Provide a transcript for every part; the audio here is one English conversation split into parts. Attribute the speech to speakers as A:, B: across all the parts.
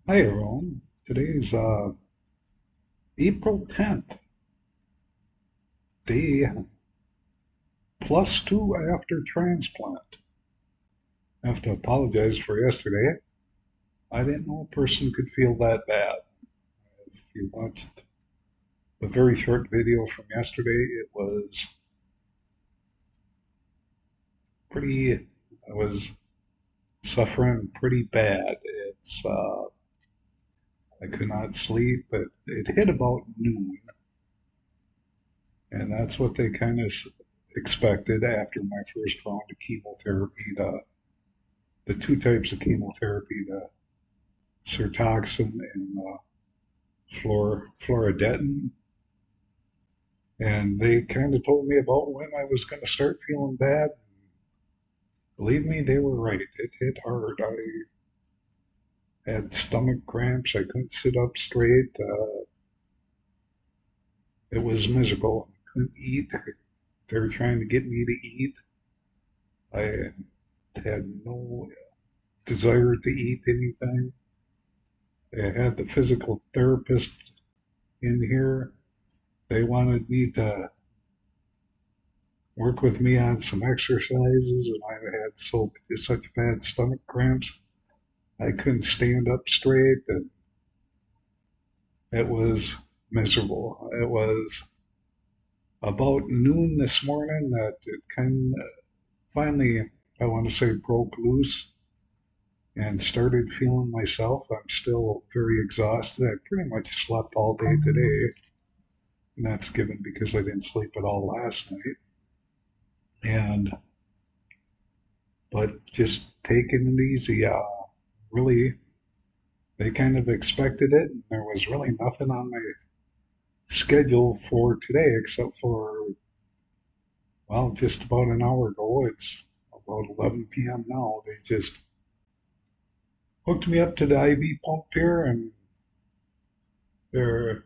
A: Hi, everyone. Today's April 10th, day +2 after transplant. I have to apologize for yesterday. I didn't know a person could feel that bad. If you watched the very short video from yesterday, it was pretty, I was suffering pretty bad. I could not sleep, but it hit about noon, and that's what they kind of expected after my first round of chemotherapy. The two types of chemotherapy, the Sertoxin and fluoridectin, and they kind of told me about when I was going to start feeling bad. Believe me, they were right. It hit hard. I had stomach cramps. I couldn't sit up straight. It was miserable. I couldn't eat. They were trying to get me to eat. I had no desire to eat anything. I had the physical therapist in here. They wanted me to work with me on some exercises, and I had such bad stomach cramps I couldn't stand up straight, and it was miserable. It was about noon this morning that it kind of finally, I want to say, broke loose and started feeling myself. I'm still very exhausted. I pretty much slept all day today, and that's given because I didn't sleep at all last night. And but just taking it easy. Really, they kind of expected it. And there was really nothing on my schedule for today except for, well, just about an hour ago. It's about 11 p.m. now. They just hooked me up to the IV pump here, and they're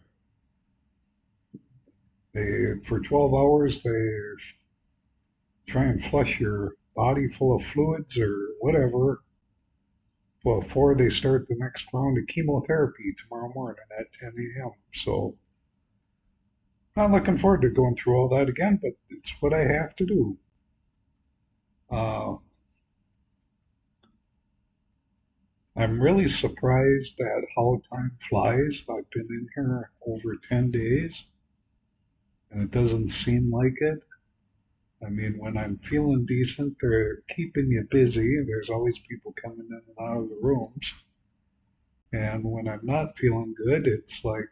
A: they for 12 hours they try and flush your body full of fluids or whatever before they start the next round of chemotherapy tomorrow morning at 10 a.m. So not looking forward to going through all that again, but it's what I have to do. Uh, I'm really surprised at how time flies. I've been in here over 10 days and it doesn't seem like it. I mean, when I'm feeling decent, they're keeping you busy. There's always people coming in and out of the rooms. And when I'm not feeling good, it's like,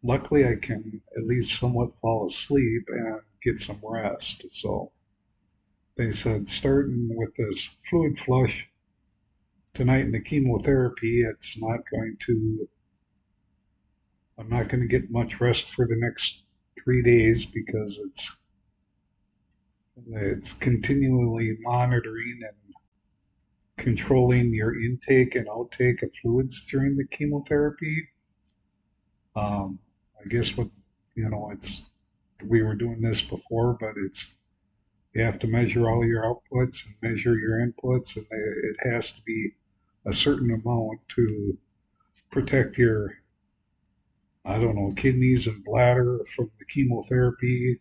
A: luckily, I can at least somewhat fall asleep and get some rest. So they said, starting with this fluid flush tonight in the chemotherapy, I'm not going to get much rest for the next 3 days because it's continually monitoring and controlling your intake and outtake of fluids during the chemotherapy. Um, I guess it's we were doing this before, but it's you have to measure all your outputs and measure your inputs, and it has to be a certain amount to protect your, I don't know, kidneys and bladder from the chemotherapy.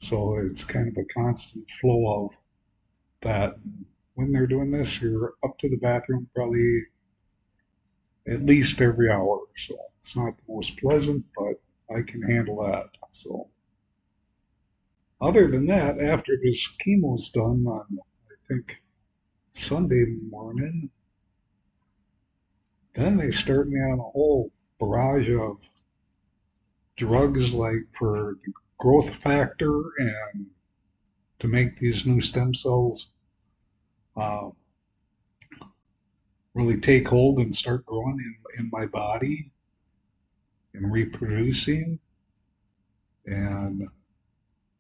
A: So it's kind of a constant flow of that. When they're doing this, you're up to the bathroom probably at least every hour. So it's not the most pleasant, but I can handle that. So other than that, after this chemo's done on, I think, Sunday morning, then they start me on a whole barrage of drugs like for the growth factor and to make these new stem cells uh, really take hold and start growing in my body and reproducing. And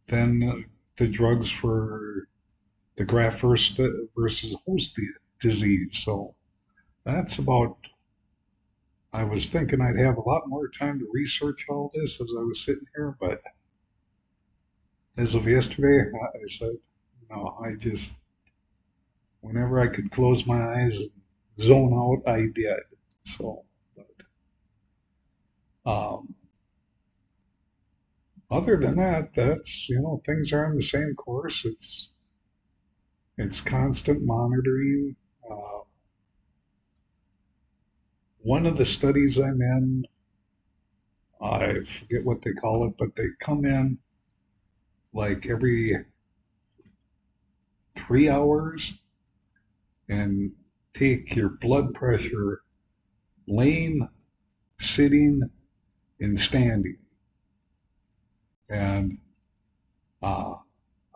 A: then the drugs for the graft versus host disease. So that's about, I was thinking I'd have a lot more time to research all this as I was sitting here, but as of yesterday, I said, no, whenever I could close my eyes and zone out, I did. So, but other than that, that's things are on the same course. It's constant monitoring. Uh, One of the studies I'm in, I forget what they call it, but they come in like every 3 hours and take your blood pressure laying, sitting, and standing. And uh,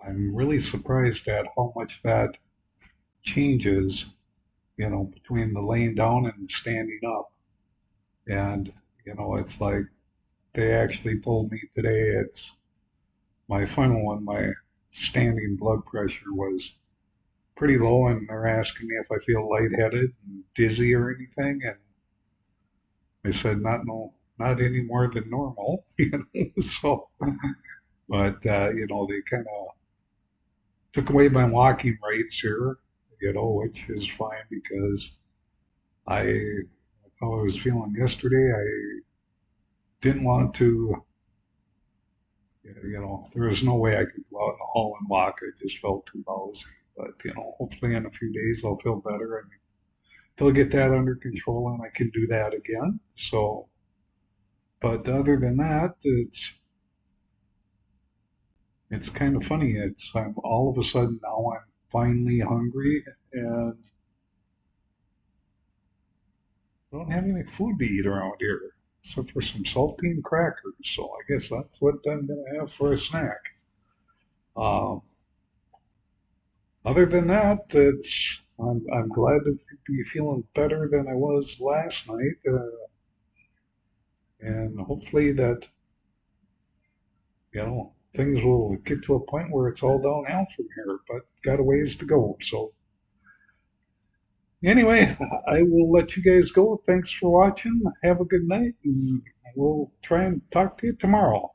A: I'm really surprised at how much that changes, between the laying down and the standing up. And, it's like they actually told me today it's my final one, my standing blood pressure was pretty low, and they're asking me if I feel lightheaded and dizzy or anything. And I said, not any more than normal, So, but, they kind of took away my walking rights here, which is fine because I, how I was feeling yesterday, I didn't want to, there was no way I could go out in the hall and walk. I just felt too lousy. But, hopefully in a few days I'll feel better and they'll get that under control and I can do that again. So, but other than that, it's kind of funny. I'm all of a sudden now I'm finally hungry and I don't have any food to eat around here except for some saltine crackers. So I guess that's what I'm gonna have for a snack. Um, Other than that, I'm glad to be feeling better than I was last night, and hopefully that things will get to a point where it's all downhill from here. But got a ways to go. So anyway, I will let you guys go. Thanks for watching. Have a good night, and we'll try and talk to you tomorrow.